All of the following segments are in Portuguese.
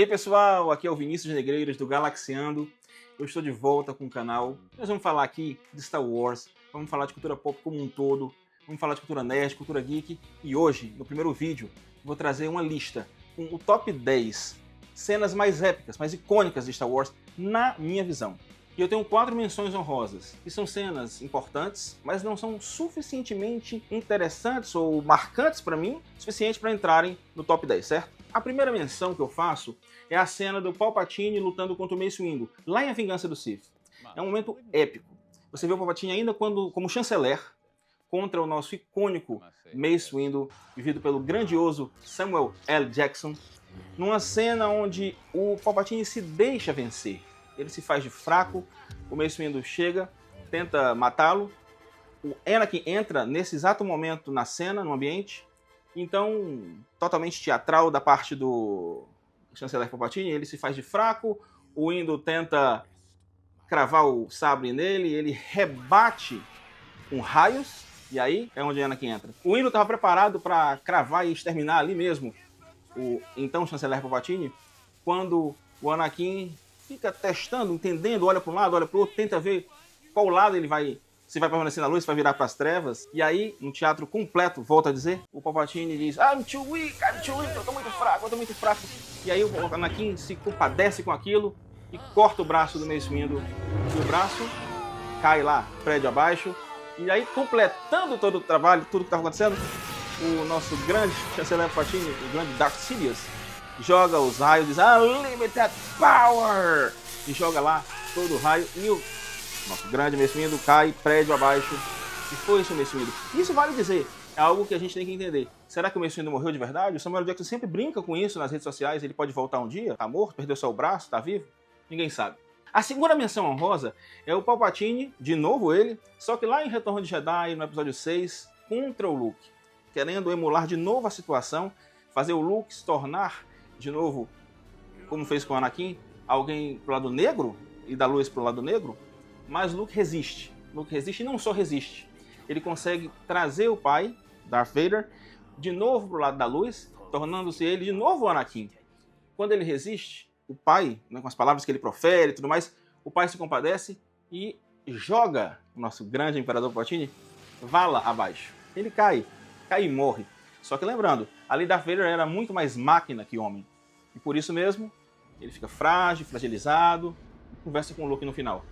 aí pessoal, aqui é o Vinícius Negreiros do Galaxiando. Eu estou de volta com o canal. Nós vamos falar aqui de Star Wars, vamos falar de cultura pop como um todo, vamos falar de cultura nerd, cultura geek. E hoje, no primeiro vídeo, vou trazer uma lista com o top 10 cenas mais épicas, mais icônicas de Star Wars, na minha visão. E eu tenho 4 menções honrosas, que são cenas importantes, mas não são suficientemente interessantes ou marcantes para mim, suficiente para entrarem no top 10, certo? A primeira menção que eu faço é a cena do Palpatine lutando contra o Mace Windu, lá em A Vingança do Sith. É um momento épico. Você vê o Palpatine ainda como chanceler contra o nosso icônico Mace Windu, vivido pelo grandioso Samuel L. Jackson, numa cena onde o Palpatine se deixa vencer. Ele se faz de fraco, o Mace Windu chega, tenta matá-lo, o Anakin entra nesse exato momento na cena, no ambiente, então, totalmente teatral da parte do chanceler Palpatine, ele se faz de fraco, o Windu tenta cravar o sabre nele, ele rebate com raios, e aí é onde Anakin entra. O Windu estava preparado para cravar e exterminar ali mesmo o então chanceler Palpatine, quando o Anakin fica testando, entendendo, olha para um lado, olha para o outro, tenta ver qual lado ele vai, se vai permanecer na luz, se vai virar para as trevas. E aí, no teatro completo, volta a dizer, o Palpatine diz, I'm too weak, eu tô muito fraco. E aí o Anakin se compadece com aquilo e corta o braço do Mace Windu. E o braço cai lá, prédio abaixo. E aí, completando todo o trabalho, tudo que estava acontecendo, o nosso grande chanceler Palpatine, o grande Darth Sidious, joga os raios, diz Unlimited Power! E joga lá todo o raio e o nosso grande Mace Windu cai prédio abaixo. E foi isso o Mace Windu. Isso vale dizer, é algo que a gente tem que entender. Será que o Mace Windu morreu de verdade? O Samuel Jackson sempre brinca com isso nas redes sociais. Ele pode voltar um dia? Tá morto? Perdeu seu braço? Tá vivo? Ninguém sabe. A segunda menção honrosa é o Palpatine, de novo ele, só que lá em Retorno de Jedi, no episódio 6, contra o Luke, querendo emular de novo a situação, fazer o Luke se tornar de novo, como fez com o Anakin, alguém pro lado negro e da luz pro lado negro, mas Luke resiste. Luke resiste e não só resiste, ele consegue trazer o pai, Darth Vader, de novo pro lado da luz, tornando-se ele de novo o Anakin. Quando ele resiste, o pai, né, com as palavras que ele profere e tudo mais, o pai se compadece e joga o nosso grande Imperador Palpatine vala abaixo. Ele cai e morre. Só que lembrando, ali Darth Vader era muito mais máquina que homem. E por isso mesmo, ele fica frágil, fragilizado, e conversa com o Luke no final.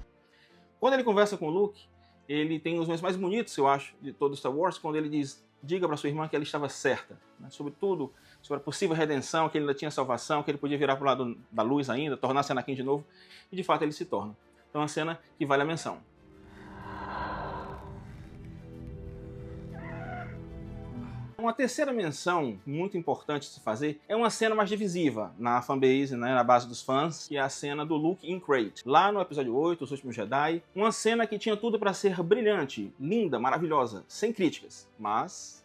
Quando ele conversa com o Luke, ele tem os momentos mais bonitos, eu acho, de todo Star Wars, quando ele diz, diga para sua irmã que ela estava certa, né, sobre tudo, sobre a possível redenção, que ele ainda tinha salvação, que ele podia virar para o lado da luz ainda, tornar-se Anakin de novo, e de fato ele se torna. Então é uma cena que vale a menção. Uma terceira menção muito importante de se fazer é uma cena mais divisiva na fanbase, né, na base dos fãs, que é a cena do Luke em Crait. Lá no episódio 8, Os Últimos Jedi, uma cena que tinha tudo para ser brilhante, linda, maravilhosa, sem críticas, mas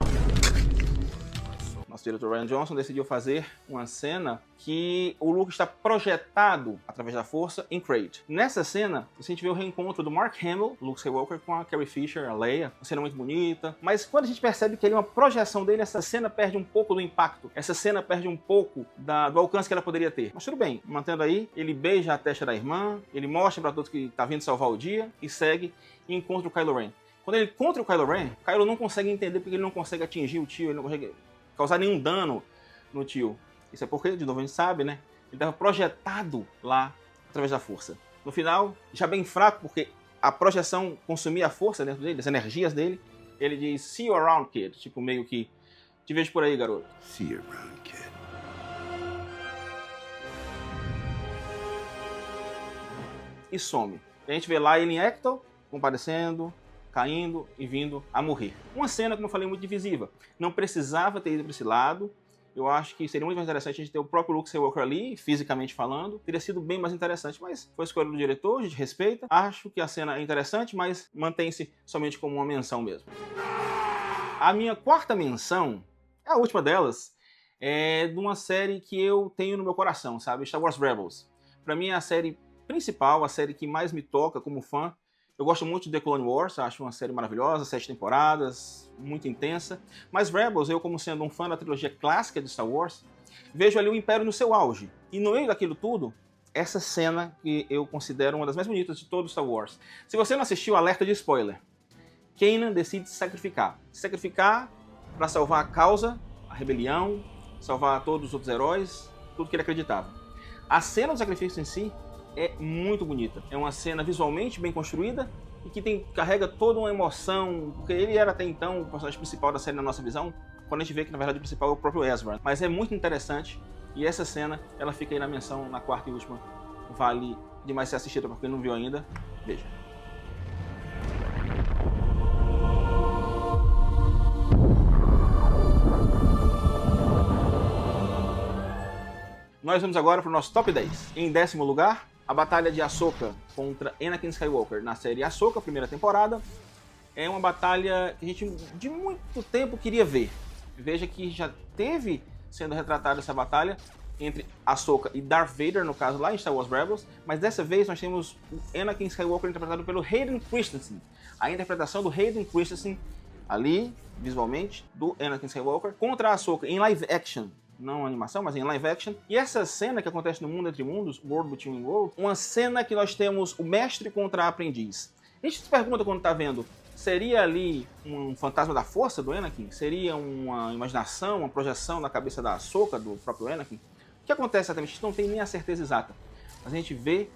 nosso diretor Rian Johnson decidiu fazer uma cena que o Luke está projetado através da força em Crait. Nessa cena, a gente vê o reencontro do Mark Hamill, Luke Skywalker, com a Carrie Fisher, a Leia. Uma cena muito bonita, mas quando a gente percebe que ele é uma projeção dele, essa cena perde um pouco do impacto. Essa cena perde um pouco do alcance que ela poderia ter. Mas tudo bem, mantendo aí, ele beija a testa da irmã, ele mostra para todos que está vindo salvar o dia e segue e encontra o Kylo Ren. Quando ele encontra o Kylo Ren, o Kylo não consegue entender porque ele não consegue atingir o tio, ele não consegue causar nenhum dano no tio. Isso é porque, de novo, a gente sabe, né? Ele estava projetado lá através da força. No final, já bem fraco, porque a projeção consumia a força dentro dele, as energias dele. Ele diz, see you around, kid. Tipo, meio que, te vejo por aí, garoto. See you around, kid. E some. E a gente vê lá ele em Ecto, compadecendo, caindo e vindo a morrer. Uma cena, como eu falei, muito divisiva. Não precisava ter ido para esse lado. Eu acho que seria muito mais interessante a gente ter o próprio Luke Skywalker ali, fisicamente falando. Teria sido bem mais interessante, mas foi a escolha do diretor, a gente respeita. Acho que a cena é interessante, mas mantém-se somente como uma menção mesmo. A minha quarta menção, a última delas, é de uma série que eu tenho no meu coração, sabe? Star Wars Rebels. Para mim é a série principal, a série que mais me toca como fã. Eu gosto muito de The Clone Wars, acho uma série maravilhosa, 7 temporadas, muito intensa. Mas Rebels, eu como sendo um fã da trilogia clássica de Star Wars, Vejo ali o Império no seu auge. E no meio daquilo tudo, essa cena que eu considero uma das mais bonitas de todo Star Wars. Se você não assistiu, alerta de spoiler. Kanan decide se sacrificar. Se sacrificar para salvar a causa, a rebelião, salvar todos os outros heróis, tudo que ele acreditava. A cena do sacrifício em si é muito bonita. É uma cena visualmente bem construída e que carrega toda uma emoção, porque ele era até então o personagem principal da série na nossa visão, quando a gente vê que na verdade o principal é o próprio Ezra. Mas é muito interessante e essa cena, ela fica aí na menção, na quarta e última. Vale demais ser assistida para quem não viu ainda. Veja. Nós vamos agora para o nosso top 10. Em 10º lugar, a batalha de Ahsoka contra Anakin Skywalker na série Ahsoka, primeira temporada. É uma batalha que a gente de muito tempo queria ver. Veja que já teve sendo retratada essa batalha entre Ahsoka e Darth Vader, no caso lá em Star Wars Rebels, mas dessa vez nós temos o Anakin Skywalker interpretado pelo Hayden Christensen. A interpretação do Hayden Christensen ali, visualmente, do Anakin Skywalker, contra a Ahsoka em live action. Não animação, mas em live action. E essa cena que acontece no Mundo Entre Mundos, World Between Worlds, uma cena que nós temos o mestre contra a aprendiz. A gente se pergunta quando está vendo, seria ali um fantasma da força do Anakin? Seria uma imaginação, uma projeção na cabeça da Ahsoka, do próprio Anakin? O que acontece exatamente? A gente não tem nem a certeza exata. Mas a gente vê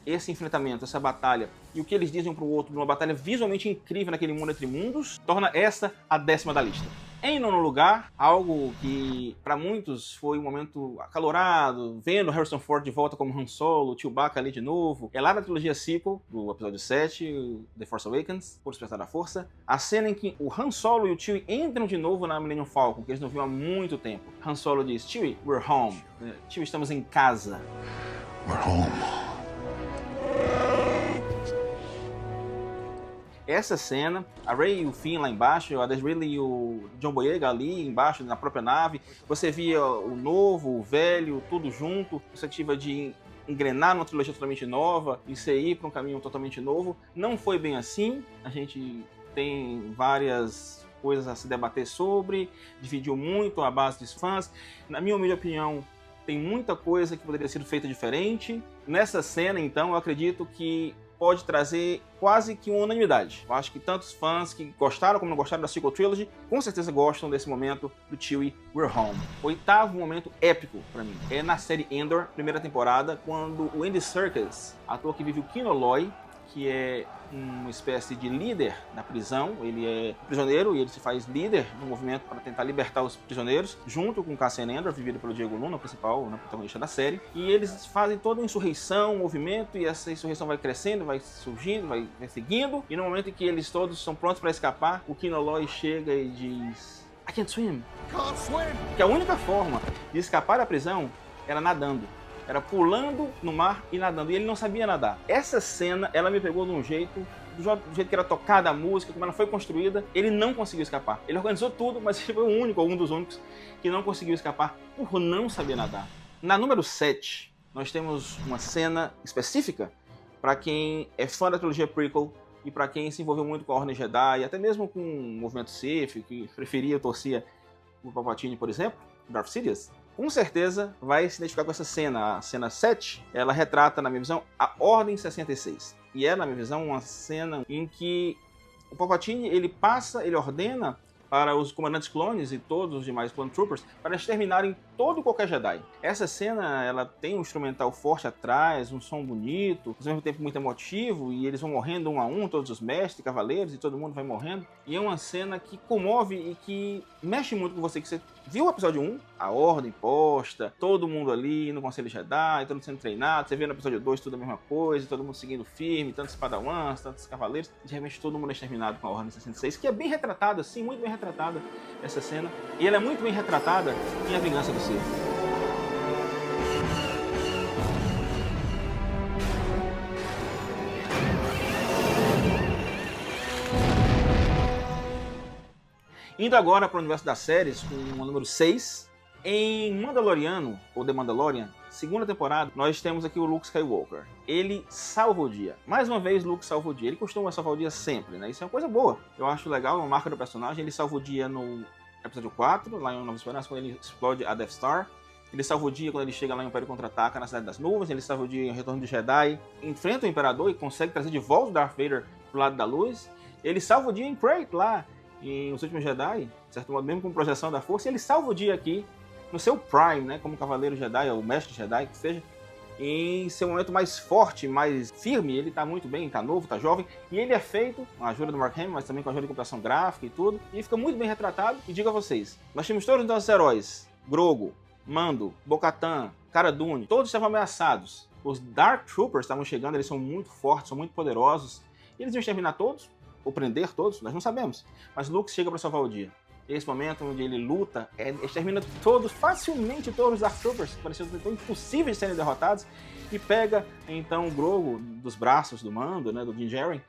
esse enfrentamento, essa batalha, e o que eles dizem um para o outro, numa batalha visualmente incrível naquele Mundo Entre Mundos, torna essa a 10ª da lista. Em 9º lugar, algo que para muitos foi um momento acalorado, vendo Harrison Ford de volta como Han Solo, Chewbacca ali de novo, é lá na trilogia sequel, do episódio 7, The Force Awakens, Por Despertar da Força, a cena em que o Han Solo e o Chewie entram de novo na Millennium Falcon, que eles não viam há muito tempo. Han Solo diz, Chewie, we're home. Chewie, estamos em casa. We're home. Essa cena, a Rey e o Finn lá embaixo, a Desiree e o John Boyega ali embaixo, na própria nave, você via o novo, o velho, tudo junto, perspectiva de engrenar numa trilogia totalmente nova e ir para um caminho totalmente novo. Não foi bem assim, a gente tem várias coisas a se debater sobre, dividiu muito a base dos fãs. Na minha humilde opinião, tem muita coisa que poderia ter sido feita diferente. Nessa cena, então, eu acredito que pode trazer quase que uma unanimidade. Eu acho que tantos fãs que gostaram como não gostaram da sequel trilogy, com certeza gostam desse momento do Chewie, we're home. O 8º momento épico pra mim é na série Andor, primeira temporada, quando o Andy Serkis, ator que vive o Kino Loy, que é uma espécie de líder da prisão, ele é prisioneiro e ele se faz líder do movimento para tentar libertar os prisioneiros, junto com Cassian Andor, vivido pelo Diego Luna, o principal, protagonista da série, e eles fazem toda uma insurreição, um movimento, e essa insurreição vai crescendo, vai surgindo, vai seguindo, e no momento em que eles todos estão prontos para escapar, o Kino Loy chega e diz, I can't swim. Can't swim. Que a única forma de escapar da prisão era nadando. Era pulando no mar e nadando. E ele não sabia nadar. Essa cena, ela me pegou de um jeito, do jeito que era tocada a música, como ela foi construída, ele não conseguiu escapar. Ele organizou tudo, mas ele foi o único, um dos únicos, que não conseguiu escapar por não saber nadar. Na número 7, nós temos uma cena específica para quem é fã da trilogia prequel e para quem se envolveu muito com a Ordem Jedi, até mesmo com o movimento Sith, que preferia, torcia o Palpatine, por exemplo, Darth Sidious. Com certeza vai se identificar com essa cena. A cena 7, ela retrata, na minha visão, a Ordem 66. E é, na minha visão, uma cena em que o Palpatine, ele ordena para os comandantes clones e todos os demais clone troopers para exterminarem todo e qualquer Jedi. Essa cena, ela tem um instrumental forte atrás, um som bonito, ao mesmo tempo muito emotivo, e eles vão morrendo um a um, todos os mestres, cavaleiros, e todo mundo vai morrendo. E é uma cena que comove e que mexe muito com você, que você viu o episódio 1, a ordem posta, todo mundo ali no Conselho Jedi, todo mundo sendo treinado, você vê no episódio 2 tudo a mesma coisa, todo mundo seguindo firme, tantos padawans, tantos cavaleiros, e de repente todo mundo é exterminado com a Ordem 66, que é bem retratada, assim, muito bem retratada essa cena, e ela é muito bem retratada em A Vingança do Sith. Indo agora para o universo das séries, com o número 6, em Mandaloriano, ou The Mandalorian, segunda temporada, nós temos aqui o Luke Skywalker. Ele salva o dia. Mais uma vez, Luke salva o dia. Ele costuma salvar o dia sempre, né? Isso é uma coisa boa. Eu acho legal, é uma marca do personagem. Ele salva o dia no episódio 4, lá em Nova Esperança, quando ele explode a Death Star. ele salva o dia quando ele chega lá em Império Contra-Ataca na Cidade das Nuvens, ele salva o dia em Retorno de Jedi, enfrenta o Imperador e consegue trazer de volta o Darth Vader pro lado da luz, ele salva o dia em Crate lá, em Os Últimos Jedi, de certo modo, mesmo com projeção da força, e ele salva o dia aqui, no seu Prime, né, como Cavaleiro Jedi, ou Mestre Jedi, que seja, em seu momento mais forte, mais firme, ele tá muito bem, tá novo, tá jovem, e ele é feito com a ajuda do Mark Hamill, mas também com a ajuda de computação gráfica e tudo, e fica muito bem retratado, e digo a vocês, nós tínhamos todos os nossos heróis, Grogu, Mando, Bo-Katan, Cara Dune, todos estavam ameaçados. Os Dark Troopers estavam chegando, eles são muito fortes, são muito poderosos. E eles iam exterminar todos, ou prender todos, nós não sabemos. Mas Luke chega para salvar o dia. Esse momento onde ele luta, extermina todos, facilmente todos os Dark Troopers, pareciam tão impossíveis de serem derrotados, e pega então o Grogu dos braços do Mando, né, do Din Djarin,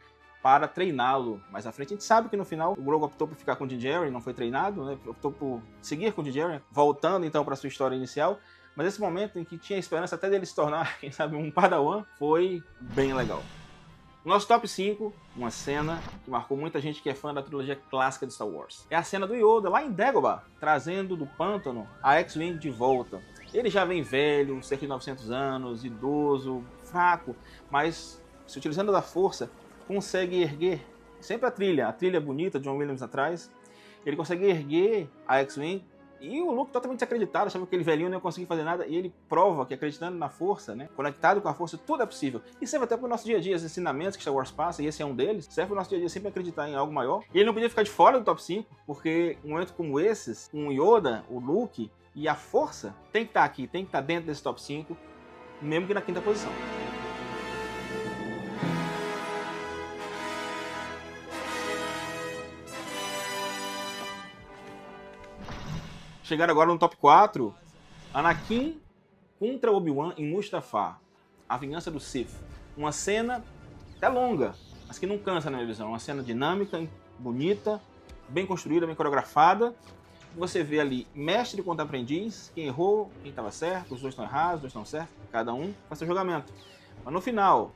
para treiná-lo mais à frente. A gente sabe que no final o Grogu optou por ficar com o Din Djarin, não foi treinado, né? Optou por seguir com o Din Djarin, voltando então para sua história inicial. Mas esse momento em que tinha esperança até dele se tornar, quem sabe, um Padawan, foi bem legal. Nosso top 5, uma cena que marcou muita gente que é fã da trilogia clássica de Star Wars. É a cena do Yoda lá em Dagobah, trazendo do pântano a X-Wing de volta. Ele já vem velho, cerca de 900 anos, idoso, fraco, mas se utilizando da força, consegue erguer sempre a trilha bonita de John Williams atrás, ele consegue erguer a X-Wing, e o Luke totalmente desacreditado, achava que aquele velhinho não ia conseguir fazer nada, e ele prova que acreditando na força, né, conectado com a força, tudo é possível. E serve até para o nosso dia a dia, os ensinamentos que Star Wars passa, e esse é um deles, serve para o nosso dia a dia sempre acreditar em algo maior. E ele não podia ficar de fora do top 5, porque um momento como esses, com o Yoda, o Luke e a força, tem que estar aqui, tem que estar dentro desse top 5, mesmo que na quinta posição. Chegando agora no top 4, Anakin contra Obi-Wan em Mustafar, a vingança do Sith. Uma cena até longa, mas que não cansa na minha visão. Uma cena dinâmica, bonita, bem construída, bem coreografada. Você vê ali mestre contra aprendiz, quem errou, quem estava certo, os dois estão errados, os dois estão certos, cada um faz seu julgamento. Mas no final,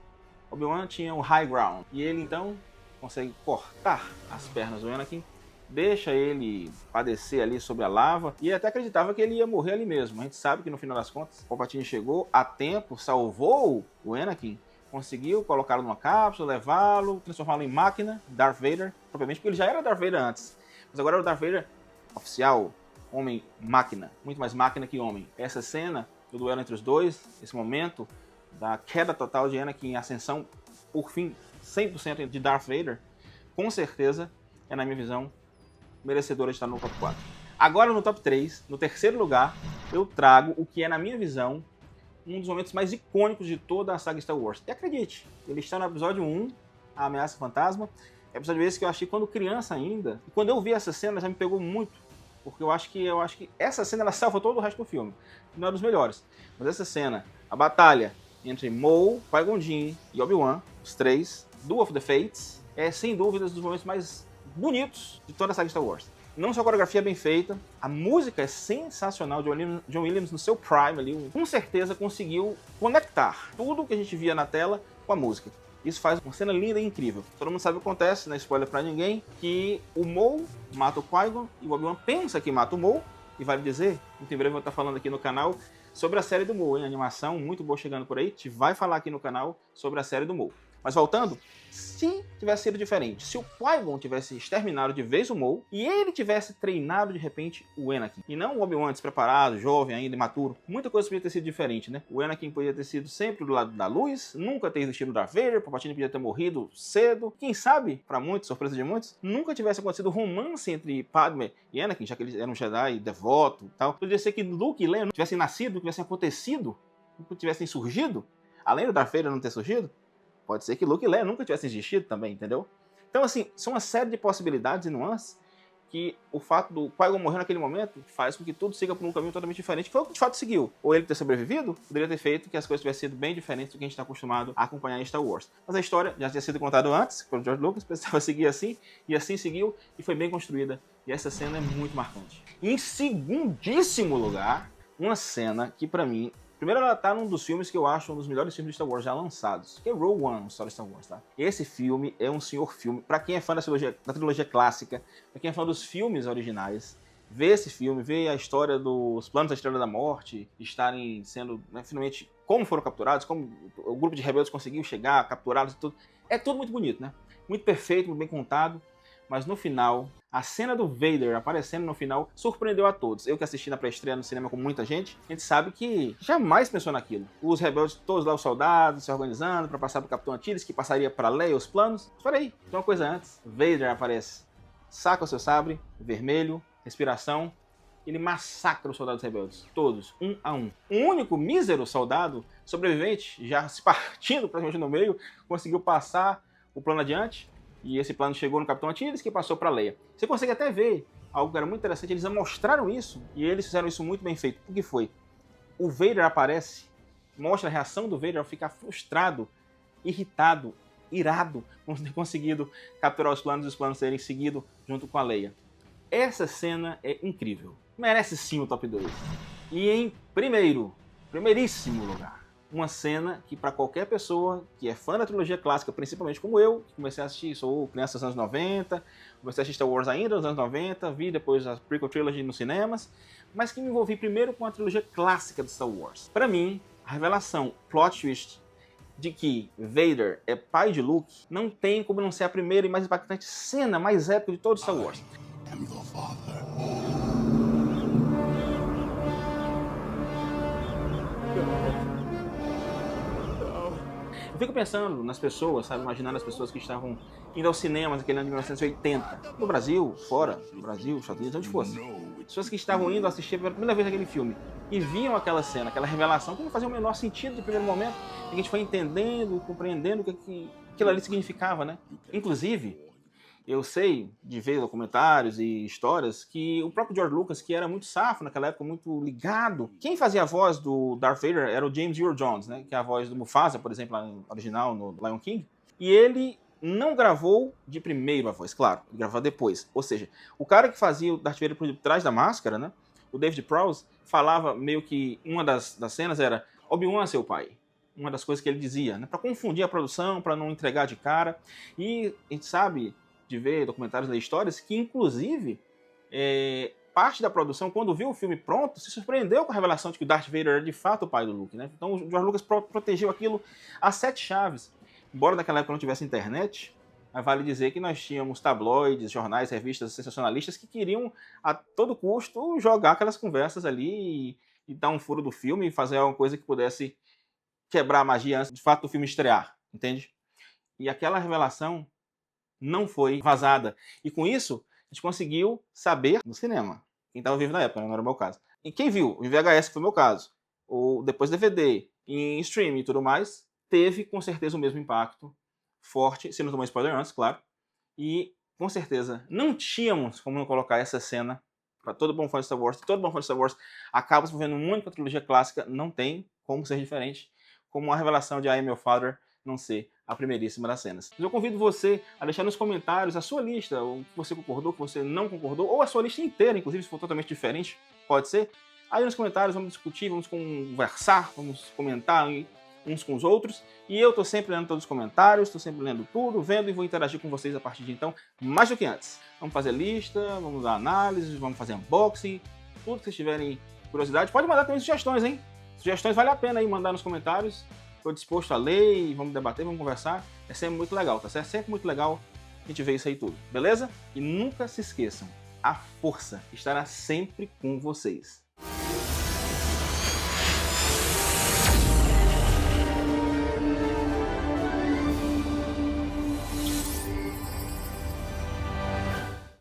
Obi-Wan tinha o high ground, e ele então consegue cortar as pernas do Anakin, deixa ele padecer ali sobre a lava, e ele até acreditava que ele ia morrer ali mesmo. A gente sabe que no final das contas, Palpatine chegou a tempo, salvou o Anakin, conseguiu colocá-lo numa cápsula, levá-lo, transformá-lo em máquina, Darth Vader, propriamente, porque ele já era Darth Vader antes, mas agora era o Darth Vader oficial, homem-máquina, muito mais máquina que homem. Essa cena do duelo entre os dois, esse momento da queda total de Anakin em ascensão, por fim, 100% de Darth Vader, com certeza é, na minha visão, merecedora de estar no top 4. Agora no top 3, no terceiro lugar, eu trago o que é, na minha visão, um dos momentos mais icônicos de toda a saga Star Wars. E acredite, ele está no episódio 1, A Ameaça Fantasma, episódio esse que eu achei quando criança ainda, e quando eu vi essa cena já me pegou muito, porque eu acho que essa cena ela salva todo o resto do filme. Não é dos melhores, mas essa cena, a batalha entre Maul, Qui-Gon Jinn e Obi-Wan, os três, Duel of the Fates, é sem dúvidas dos momentos mais bonitos de toda a saga Star Wars. Não só a coreografia é bem feita, a música é sensacional. John Williams no seu prime ali, com certeza conseguiu conectar tudo que a gente via na tela com a música. Isso faz uma cena linda e incrível. Todo mundo sabe o que acontece, não é spoiler pra ninguém, que o Maul mata o Qui-Gon e o Obi-Wan pensa que mata o Maul, e vale dizer, muito em breve eu vou estar falando aqui no canal sobre a série do Maul, hein? Animação muito boa chegando por aí, a gente vai falar aqui no canal sobre a série do Maul. Mas voltando, se tivesse sido diferente, se o Qui-Gon tivesse exterminado de vez o Maul e ele tivesse treinado de repente o Anakin, e não o Obi-Wan despreparado, jovem ainda, imaturo, muita coisa podia ter sido diferente, né? O Anakin podia ter sido sempre do lado da luz, nunca ter existido o Darth Vader, Palpatine podia ter morrido cedo, quem sabe, pra muitos, surpresa de muitos, nunca tivesse acontecido romance entre Padme e Anakin, já que eles eram um Jedi devoto e tal. Podia ser que Luke e Leia não tivessem nascido, não tivessem acontecido, não tivessem surgido, além do Darth Vader não ter surgido. Pode ser que Luke e Leia nunca tivessem existido também, entendeu? Então, assim, são uma série de possibilidades e nuances que o fato do Qui-Gon morrer naquele momento faz com que tudo siga por um caminho totalmente diferente, que foi o que de fato seguiu. Ou ele ter sobrevivido, poderia ter feito que as coisas tivessem sido bem diferentes do que a gente está acostumado a acompanhar em Star Wars. Mas a história já tinha sido contada antes, pelo George Lucas, precisava seguir assim, e assim seguiu, e foi bem construída. E essa cena é muito marcante. E em segundíssimo lugar, uma cena que, pra mim, primeiro, ela tá num dos filmes que eu acho um dos melhores filmes de Star Wars já lançados, que é Rogue One, a história de Star Wars, tá? Esse filme é um senhor filme, pra quem é fã da trilogia clássica, pra quem é fã dos filmes originais, ver esse filme, ver a história dos planos da Estrela da Morte, estarem sendo, né, finalmente, como foram capturados, como o grupo de rebeldes conseguiu chegar, capturá-los e tudo. É tudo muito bonito, né? Muito perfeito, muito bem contado, mas no final, a cena do Vader aparecendo no final surpreendeu a todos. Eu que assisti na pré-estreia no cinema com muita gente, a gente sabe que jamais pensou naquilo. Os rebeldes, todos lá, os soldados, se organizando para passar pro Capitão Antilles, que passaria para Leia os planos. Espera aí, tem uma coisa antes. Vader aparece, saca o seu sabre, vermelho, respiração, ele massacra os soldados rebeldes, todos, um a um. Um único mísero soldado sobrevivente, já se partindo praticamente no meio, conseguiu passar o plano adiante, e esse plano chegou no Capitão Antilles, que passou para Leia. Você consegue até ver algo que era muito interessante, eles mostraram isso, e eles fizeram isso muito bem feito. O que foi? O Vader aparece, mostra a reação do Vader ao ficar frustrado, irritado, irado, por não ter conseguido capturar os planos e os planos serem seguidos junto com a Leia. Essa cena é incrível. Merece sim o top 2. E em primeiríssimo lugar, uma cena que para qualquer pessoa que é fã da trilogia clássica, principalmente como eu, que comecei a assistir, sou criança dos anos 90, comecei a assistir Star Wars ainda nos anos 90, vi depois a prequel trilogy nos cinemas, mas que me envolvi primeiro com a trilogia clássica de Star Wars. Para mim, a revelação, plot twist, de que Vader é pai de Luke, não tem como não ser a primeira e mais impactante cena, mais épica de todo Star Wars. I'm your father. Eu fico pensando nas pessoas, sabe, imaginando as pessoas que estavam indo ao cinema naquele ano de 1980, no Brasil, fora, no Brasil, Estados Unidos, onde fosse. Pessoas que estavam indo assistir pela primeira vez aquele filme e viam aquela cena, aquela revelação, que não fazia o menor sentido de primeiro momento, e a gente foi entendendo, compreendendo o que aquilo ali significava, né? Inclusive, eu sei de ver documentários e histórias que o próprio George Lucas, que era muito safo naquela época, muito ligado, quem fazia a voz do Darth Vader era o James Earl Jones, né? Que é a voz do Mufasa, por exemplo, lá no original, no Lion King. E ele não gravou de primeiro a voz, claro, ele gravou depois. Ou seja, o cara que fazia o Darth Vader por trás da máscara, né? O David Prowse, falava meio que uma das cenas era Obi-Wan é seu pai. Uma das coisas que ele dizia, né? Para confundir a produção, para não entregar de cara. E a gente sabe de ver documentários, ler histórias, que inclusive parte da produção, quando viu o filme pronto, se surpreendeu com a revelação de que o Darth Vader era de fato o pai do Luke, né? Então o George Lucas protegeu aquilo a 7 chaves. Embora naquela época não tivesse internet, vale dizer que nós tínhamos tabloides, jornais, revistas sensacionalistas que queriam a todo custo jogar aquelas conversas ali e dar um furo do filme e fazer alguma coisa que pudesse quebrar a magia antes de fato do filme estrear, entende? E aquela revelação não foi vazada. E com isso, a gente conseguiu saber no cinema. Quem estava vivo na época, não era o meu caso. E quem viu em VHS, que foi o meu caso, ou depois DVD, em streaming e tudo mais, teve com certeza o mesmo impacto forte, se não tomou spoiler antes, claro. E com certeza não tínhamos como não colocar essa cena para todo bom fã de Star Wars. Todo bom fã de Star Wars acaba se envolvendo muito com a trilogia clássica, não tem como ser diferente, como a revelação de I Am Your Father não ser a primeiríssima das cenas. Mas eu convido você a deixar nos comentários a sua lista, o que você concordou, o que você não concordou, ou a sua lista inteira, inclusive, se for totalmente diferente, pode ser. Aí nos comentários vamos discutir, vamos conversar, vamos comentar uns com os outros. E eu tô sempre lendo todos os comentários, tô sempre lendo tudo, vendo e vou interagir com vocês a partir de então, mais do que antes. Vamos fazer lista, vamos dar análise, vamos fazer unboxing, tudo que vocês tiverem curiosidade. Pode mandar também sugestões, hein? Sugestões vale a pena aí mandar nos comentários. Estou disposto a ler e vamos debater, vamos conversar. É sempre muito legal, tá certo? É sempre muito legal a gente ver isso aí tudo, beleza? E nunca se esqueçam, a força estará sempre com vocês.